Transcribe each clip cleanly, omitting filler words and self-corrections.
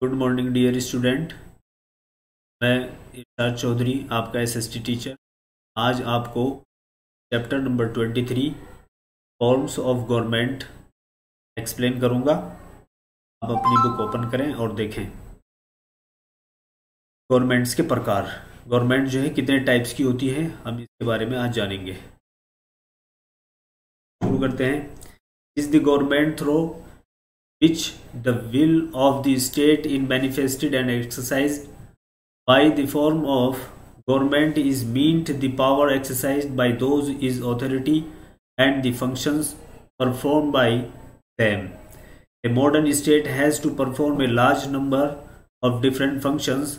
Good morning dear student. मैं इरशाद चौधरी, आपका SST teacher. आज आपको chapter number 23 forms of government explain करूंगा। आप अपनी बुक ओपन करें और देखें। गवर्नमेंट्स के प्रकार, गवर्नमेंट जो है कितने टाइप्स की होती है, हम इसके बारे में आज जानेंगे। शुरू करते हैं। Is the government through which the will of the state is manifested and exercised. By the form of government is meant the power exercised by those is authority and the functions performed by them. A modern state has to perform a large number of different functions,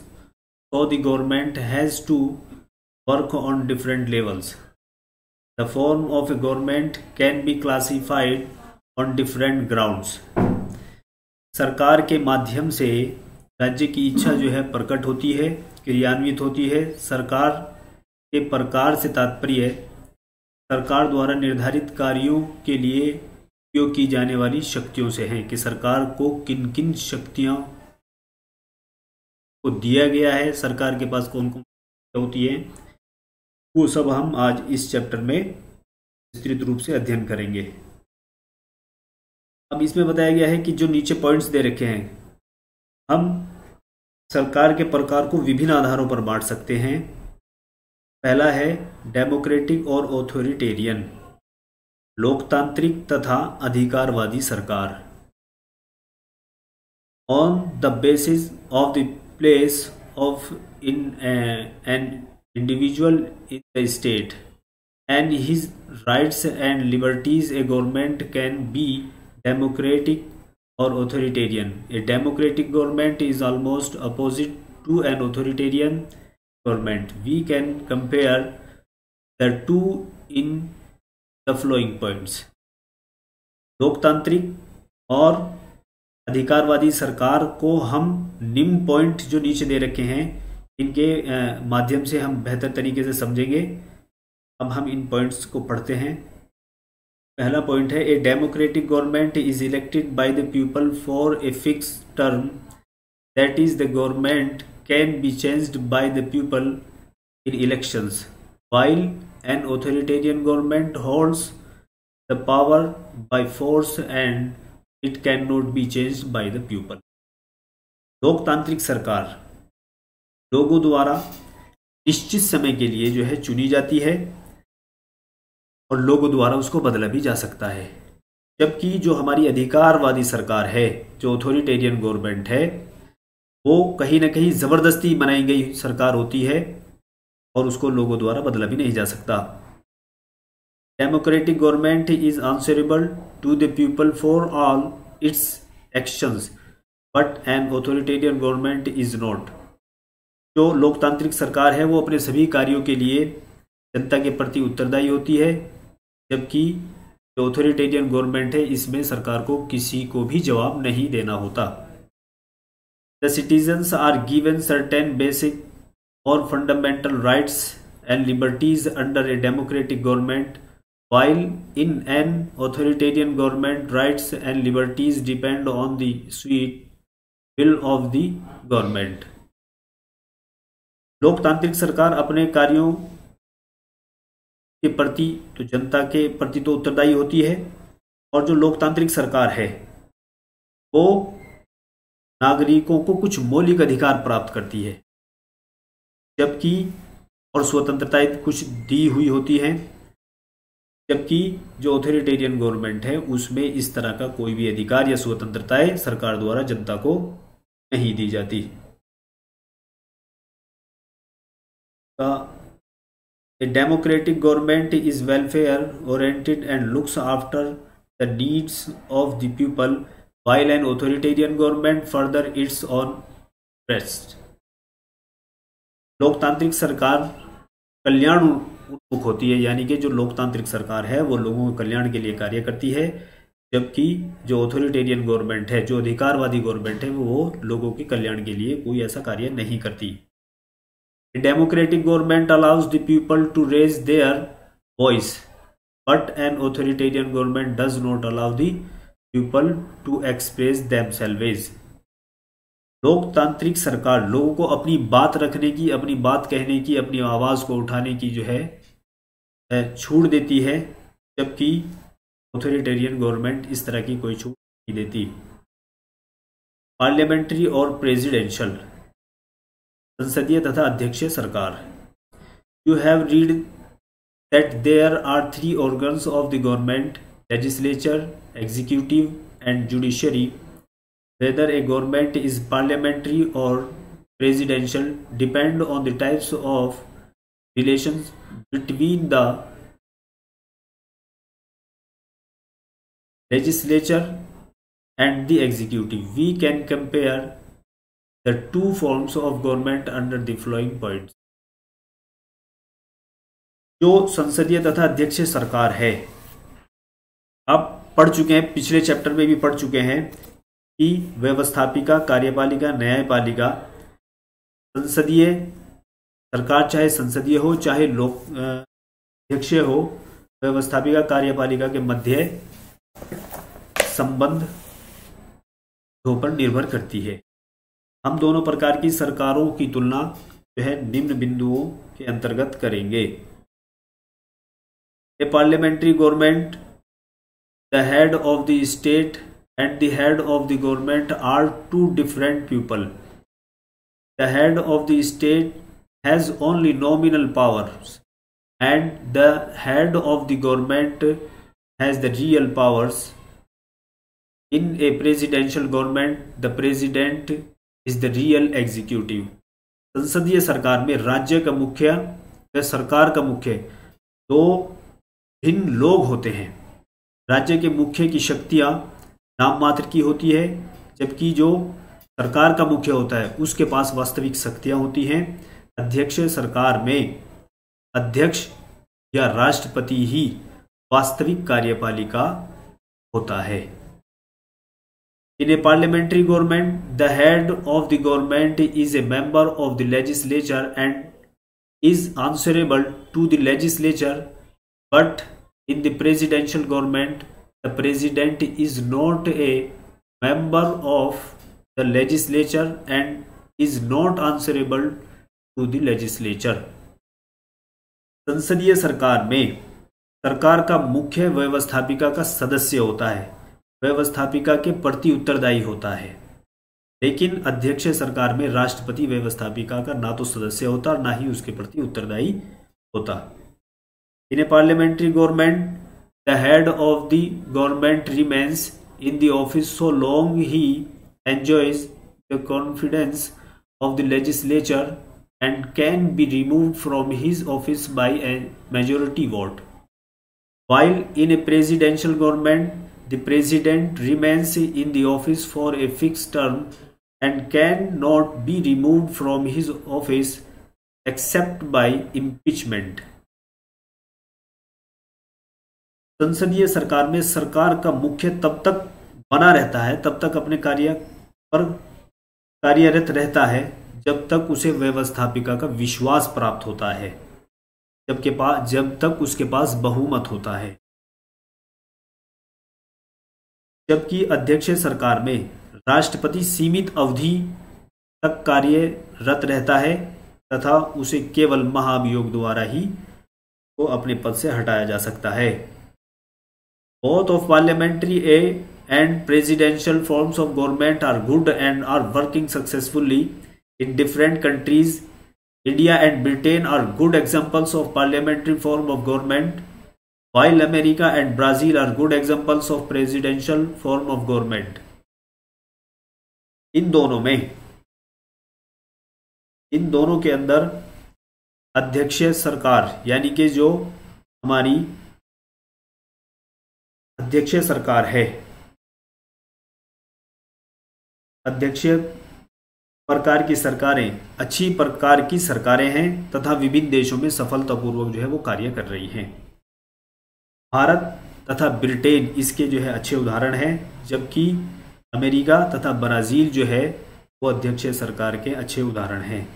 so the government has to work on different levels. The form of a government can be classified on different grounds. सरकार के माध्यम से राज्य की इच्छा जो है प्रकट होती है, क्रियान्वित होती है। सरकार के प्रकार से तात्पर्य सरकार द्वारा निर्धारित कार्यों के लिए उपयोग की जाने वाली शक्तियों से है कि सरकार को किन किन शक्तियों को दिया गया है, सरकार के पास कौन कौन शक्तियां होती है, वो सब हम आज इस चैप्टर में विस्तृत रूप से अध्ययन करेंगे। अब इसमें बताया गया है कि जो नीचे पॉइंट्स दे रखे हैं, हम सरकार के प्रकार को विभिन्न आधारों पर बांट सकते हैं। पहला है डेमोक्रेटिक और ऑथोरिटेरियन, लोकतांत्रिक तथा अधिकारवादी सरकार। On the basis of the place of in an individual in the state and his rights and liberties A government can B democratic or authoritarian. A democratic government is almost opposite to an authoritarian government. We can compare the two in the following points. लोकतांत्रिक और अधिकारवादी सरकार को हम निम्न point जो नीचे दे रखे हैं इनके माध्यम से हम बेहतर तरीके से समझेंगे। अब हम इन पॉइंट्स को पढ़ते हैं। पहला पॉइंट है, a democratic government is elected by the people for a fix term, that is the government can be changed by the people in elections, while an authoritarian government holds the power by force and it can not be changed by the people. लोकतांत्रिक सरकार लोगों द्वारा निश्चित समय के लिए जो है चुनी जाती है और लोगों द्वारा उसको बदला भी जा सकता है। जबकि जो हमारी अधिकारवादी सरकार है, जो ऑथोरिटेरियन गवर्नमेंट है, वो कहीं ना कहीं जबरदस्ती बनाई गई सरकार होती है और उसको लोगों द्वारा बदला भी नहीं जा सकता। Democratic government is answerable to the people for all its actions, but an authoritarian government is not. जो लोकतांत्रिक सरकार है वो अपने सभी कार्यों के लिए जनता के प्रति उत्तरदायी होती है, जबकि जो ऑथोरिटेरियन गवर्नमेंट है इसमें सरकार को किसी को भी जवाब नहीं देना होता। The citizens are given certain basic और fundamental rights and liberties under a democratic government, while in an authoritarian government rights and liberties depend on the sweet will of the government. लोकतांत्रिक सरकार अपने कार्यों के प्रति तो जनता के प्रति तो उत्तरदायी होती है, और जो लोकतांत्रिक सरकार है वो नागरिकों को कुछ मौलिक अधिकार प्राप्त करती है, जबकि और स्वतंत्रताएं कुछ दी हुई होती हैं, जबकि जो ऑथोरिटेरियन गवर्नमेंट है उसमें इस तरह का कोई भी अधिकार या स्वतंत्रताएं सरकार द्वारा जनता को नहीं दी जाती। A democratic government is welfare oriented and looks after the needs of the people, while an authoritarian government further its own interests. लोकतांत्रिक सरकार कल्याण उन्मुख होती है, यानी कि जो लोकतांत्रिक सरकार है वो लोगों के कल्याण के लिए कार्य करती है, जबकि जो ऑथोरिटेरियन गवर्नमेंट है, जो अधिकारवादी गवर्नमेंट है, वो लोगों के कल्याण के लिए कोई ऐसा कार्य नहीं करती। A democratic government allows the people to raise their voice, but an authoritarian government does not allow the people to express themselves. लोकतांत्रिक सरकार लोगों को अपनी बात रखने की, अपनी बात कहने की, अपनी आवाज को उठाने की जो है छूट देती है, जबकि ऑथोरिटेरियन गवर्नमेंट इस तरह की कोई छूट नहीं देती। पार्लियामेंट्री और प्रेसिडेंशियल, संसदीय तथा अध्यक्षीय सरकार। You have read that there are 3 organs of the government: legislature, executive and judiciary. Whether a government is parliamentary or presidential depend on the types of relations between the legislature and the executive. We can compare the two forms of government under the following points. जो संसदीय तथा अध्यक्षीय सरकार है, आप पढ़ चुके हैं, पिछले चैप्टर में भी पढ़ चुके हैं कि व्यवस्थापिका, कार्यपालिका, न्यायपालिका, संसदीय सरकार चाहे संसदीय हो चाहे लोक अध्यक्षीय हो, व्यवस्थापिका कार्यपालिका के मध्य संबंध दो पर निर्भर करती है। हम दोनों प्रकार की सरकारों की तुलना जो है निम्न बिंदुओं के अंतर्गत करेंगे। A parliamentary government, the head of the state and the head of the government are two different people. The head of the state has only nominal powers and the head of the government has the real powers. In a presidential government, the president is the real executive. संसदीय सरकार में राज्य का मुख्य व सरकार का मुख्य दो भिन्न लोग होते हैं। राज्य के मुख्य की शक्तियां नाम मात्र की होती है, जबकि जो सरकार का मुख्य होता है उसके पास वास्तविक शक्तियां होती हैं। अध्यक्षीय सरकार में अध्यक्ष या राष्ट्रपति ही वास्तविक कार्यपालिका होता है। In a parliamentary government, the head of the government is a member of the legislature and is answerable to the legislature, but in the presidential government, the president is not a member of the legislature and is not answerable to the legislature. संसदीय सरकार में सरकार का मुख्य व्यवस्थापिका का सदस्य होता है, व्यवस्थापिका के प्रति उत्तरदायी होता है, लेकिन अध्यक्षीय सरकार में राष्ट्रपति व्यवस्थापिका का ना तो सदस्य होता और ना ही उसके प्रति उत्तरदायी होता। In a parliamentary government, the head of the government remains in the office so long he enjoys the confidence of the legislature and can be removed from his office by a majority vote. While in a presidential government, the president remains in the office for a fixed term and cannot be removed from his office except by impeachment. संसदीय सरकार में सरकार का मुख्य तब तक बना रहता है, तब तक अपने कार्य पर कार्यरत रहता है जब तक उसे व्यवस्थापिका का विश्वास प्राप्त होता है, जब तक उसके पास बहुमत होता है। जबकि अध्यक्षीय सरकार में राष्ट्रपति सीमित अवधि तक कार्यरत रहता है तथा उसे केवल महाभियोग द्वारा ही को अपने पद से हटाया जा सकता है। Both of parliamentary and presidential forms of government are good and are working successfully in different countries. India and Britain are good examples of parliamentary form of government, while America and Brazil are good examples of presidential form of government. इन दोनों के अंदर अध्यक्षीय सरकार यानी कि जो हमारी अध्यक्षीय सरकार है, अध्यक्षीय प्रकार की सरकारें अच्छी प्रकार की सरकारें हैं तथा विभिन्न देशों में सफलतापूर्वक जो है वो कार्य कर रही हैं। भारत तथा ब्रिटेन इसके जो है अच्छे उदाहरण हैं, जबकि अमेरिका तथा ब्राजील जो है वो अध्यक्षीय सरकार के अच्छे उदाहरण हैं।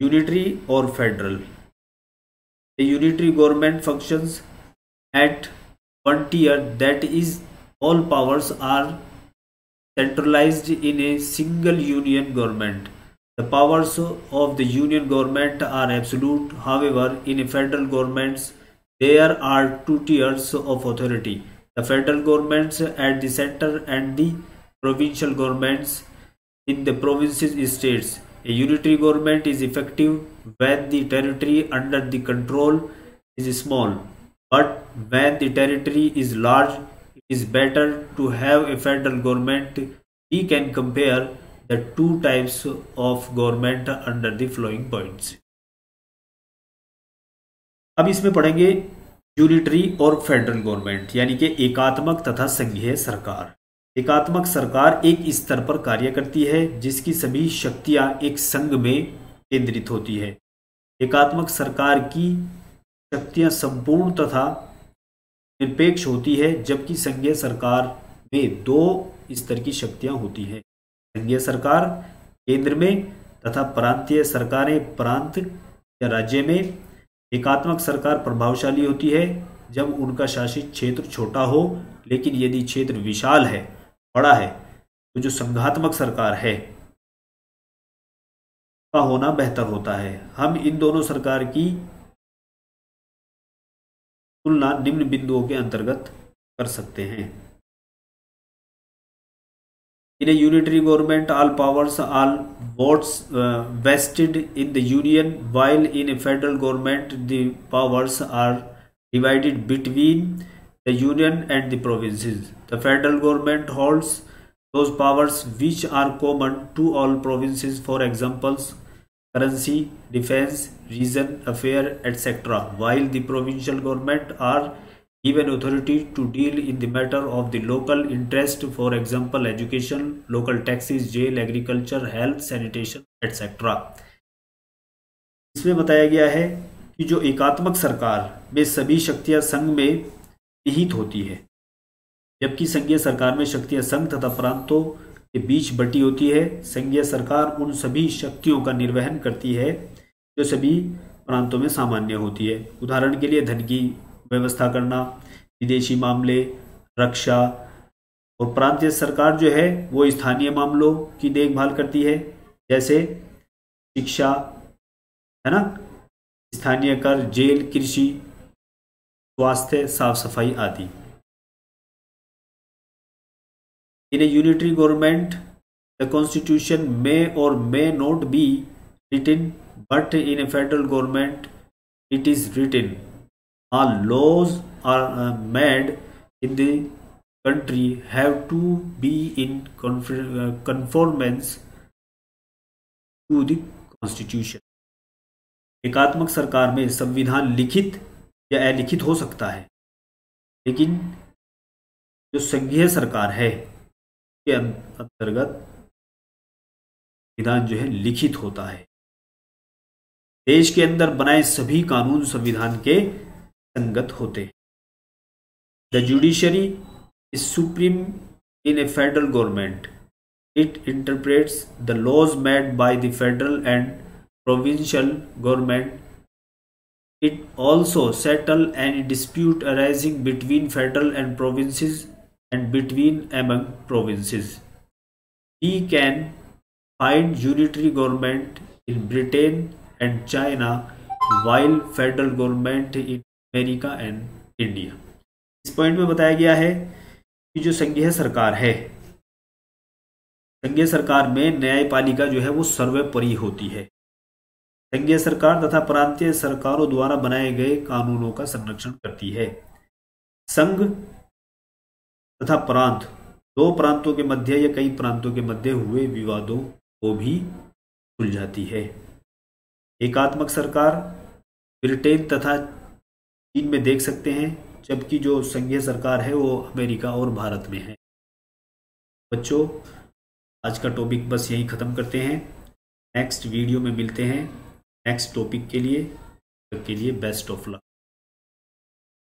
यूनिटरी और federal. A unitary government functions at one tier, that is, all powers are centralized in a single union government. The powers of the union government are absolute. However, in a federal governments, there are two tiers of authority: the federal governments at the center and the provincial governments in the provinces states. A unitary government is effective when the territory under the control is small, but when the territory is large, it is better to have a federal government. We can compare the two types of government under the following points. अब इसमें पढ़ेंगे unitary और federal government, यानी कि एकात्मक तथा संघीय सरकार। एकात्मक सरकार एक स्तर पर कार्य करती है जिसकी सभी शक्तियां एक संघ में केंद्रित होती है। एकात्मक सरकार की शक्तियां संपूर्ण तथा निरपेक्ष होती है, जबकि संघीय सरकार में दो स्तर की शक्तियां होती है: संघीय सरकार केंद्र में तथा प्रांतीय सरकारें प्रांत या राज्य में। एकात्मक सरकार प्रभावशाली होती है जब उनका शासित क्षेत्र छोटा हो, लेकिन यदि क्षेत्र विशाल है, बड़ा है, तो जो संघात्मक सरकार है का होना बेहतर होता है। हम इन दोनों सरकार की तुलना निम्न बिंदुओं के अंतर्गत कर सकते हैं। In a unitary government, all powers are vested in the union, while in a federal government, the powers are divided between the union and the provinces. The federal government holds those powers which are common to all provinces, for example, currency, defense, region, affair, etc., while the provincial government are given authority to deal in the matter of the local interest, for example, education, local taxes, jail, agriculture, health, sanitation, etc. इसमें बताया गया है कि जो एकात्मक सरकार में सभी शक्तियां संघ में निहित होती है, जबकि संघीय सरकार में शक्तियां संघ तथा प्रांतों के बीच बटी होती है। संघीय सरकार उन सभी शक्तियों का निर्वहन करती है जो सभी प्रांतों में सामान्य होती है। उदाहरण के लिए धन की व्यवस्था करना, विदेशी मामले, रक्षा। और प्रांतीय सरकार जो है वो स्थानीय मामलों की देखभाल करती है, जैसे शिक्षा, है ना, स्थानीय कर, जेल, कृषि, स्वास्थ्य, साफ सफाई आदि। In a unitary government, the constitution may or may not be written, but in a federal government, it is written. All laws are made in the country have to be in conformance to the constitution. एकात्मक सरकार में संविधान लिखित या अलिखित हो सकता है, लेकिन जो संघीय सरकार है के अंतर्गत संविधान जो है लिखित होता है। देश के अंदर बनाए सभी कानून संविधान के संगत होते हैं। The judiciary is supreme in a federal government. It interprets the laws made by the federal and provincial government. It also settle any dispute arising between federal and provinces and between among provinces. We can find unitary government in Britain and China, while federal government in America and India. इस point में बताया गया है कि जो संघीय सरकार है, संघीय सरकार में न्यायपालिका जो है वो सर्वोपरि होती है. संघीय सरकार तथा प्रांतीय सरकारों द्वारा बनाए गए कानूनों का संरक्षण करती है. संघ तथा प्रांत, दो प्रांतों के मध्य या कई प्रांतों के मध्य हुए विवादों को भी सुलझाती है. एकात्मक सरकार ब्रिटेन तथा चीन में देख सकते हैं, जबकि जो संघीय सरकार है वो अमेरिका और भारत में है. बच्चों, आज का टॉपिक बस यही ख़त्म करते हैं. नेक्स्ट वीडियो में मिलते हैं नेक्स्ट टॉपिक के लिए. Best of luck.